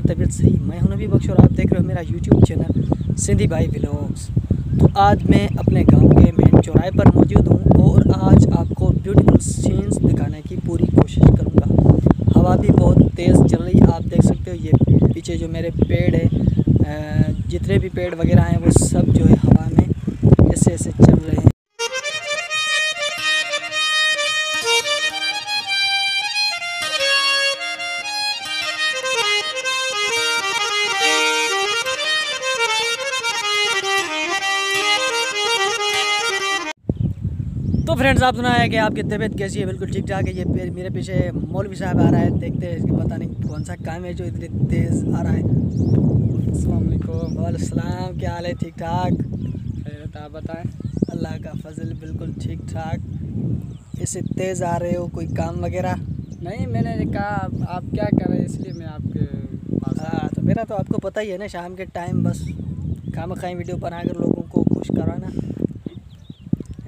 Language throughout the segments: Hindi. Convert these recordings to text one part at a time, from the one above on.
तबीयत सही। मैं हूं नबी बख्श और आप देख रहे हो मेरा यूट्यूब चैनल सिंधी भाई व्लॉग्स। तो आज मैं अपने गांव के मेन चौराहे पर मौजूद हूं और आज आपको ब्यूटीफुल सीन्स दिखाने की पूरी कोशिश करूंगा। हवा भी बहुत तेज़ चल रही है, आप देख सकते हो। ये पीछे जो मेरे पेड़ है, जितने भी पेड़ वगैरह हैं वो सब जो है हवा में ऐसे ऐसे चल रहे हैं। तो फ्रेंड्स, आप सुना है कि आपकी तबीयत कैसी है? बिल्कुल ठीक ठाक है। ये मेरे पीछे मौलवी साहब आ रहा है, देखते हैं इसकी पता नहीं कौन सा काम है जो इतनी तेज़ आ रहा है। अस्सलाम वालेकुम। वालेकुम, क्या हाल है? ठीक ठाक, खैरियत, आप बताएं। अल्लाह का फजल, बिल्कुल ठीक ठाक। इससे तेज़ आ रहे हो, कोई काम वगैरह? नहीं, मैंने कहा आप क्या कर रहे हैं, इसलिए मैं आपके पास आया। हाँ, तो मेरा तो आपको पता ही है ना, शाम के टाइम बस खाम खाई वीडियो बनाकर लोगों को खुश कराना।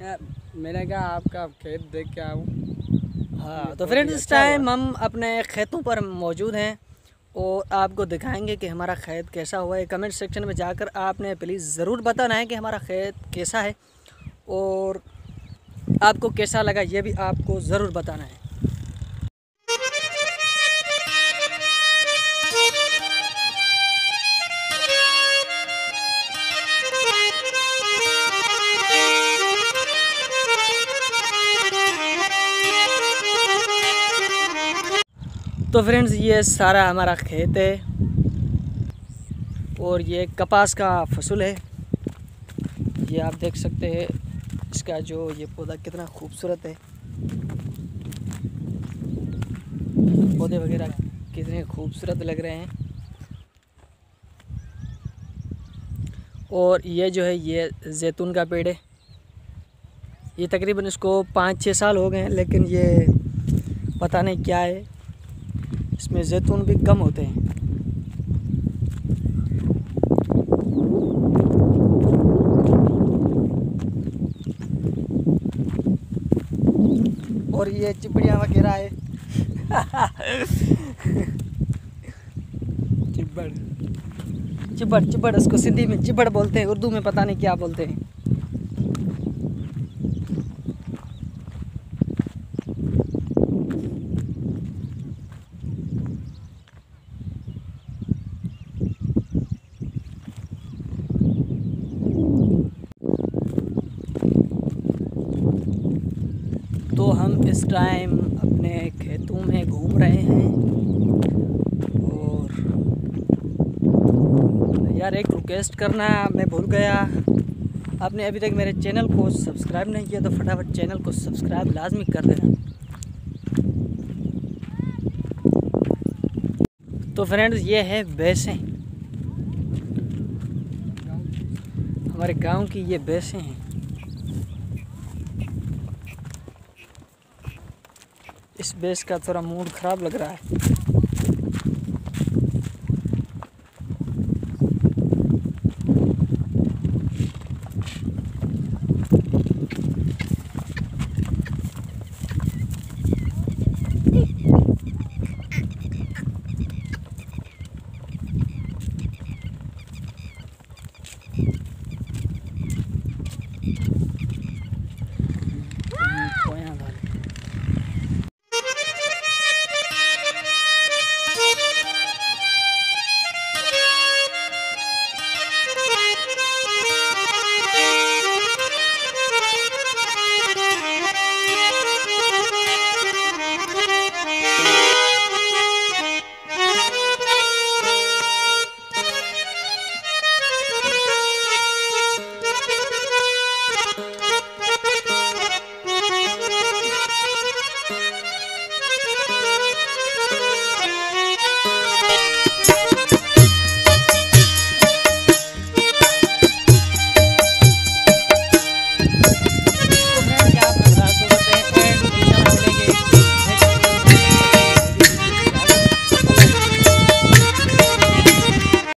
यार, मैंने कहा आपका खेत देख के आऊँ। हाँ, तो फ्रेंड्स इस टाइम हम अपने खेतों पर मौजूद हैं और आपको दिखाएंगे कि हमारा खेत कैसा हुआ है। कमेंट सेक्शन में जाकर आपने प्लीज़ ज़रूर बताना है कि हमारा खेत कैसा है और आपको कैसा लगा, ये भी आपको ज़रूर बताना है। तो फ्रेंड्स, ये सारा हमारा खेत है और ये कपास का फसल है। ये आप देख सकते हैं, इसका जो ये पौधा कितना खूबसूरत है। पौधे वगैरह कितने खूबसूरत लग रहे हैं। और ये जो है ये जैतून का पेड़ है। ये तकरीबन इसको 5-6 साल हो गए हैं, लेकिन ये पता नहीं क्या है, इसमें जैतून भी कम होते हैं। और ये चिपड़ियाँ वगैरह है। चिबड़ चिबड़ चिबड़, इसको सिंधी में चिबड़ बोलते हैं, उर्दू में पता नहीं क्या बोलते हैं। तो हम इस टाइम अपने खेतों में घूम रहे हैं और यार एक रिक्वेस्ट करना मैं भूल गया। आपने अभी तक मेरे चैनल को सब्सक्राइब नहीं किया तो फटाफट चैनल को सब्सक्राइब लाजमी कर देना। तो फ्रेंड्स, ये है भैंसें, हमारे गांव की ये भैंसें हैं। इस भैंस का थोड़ा मूड ख़राब लग रहा है।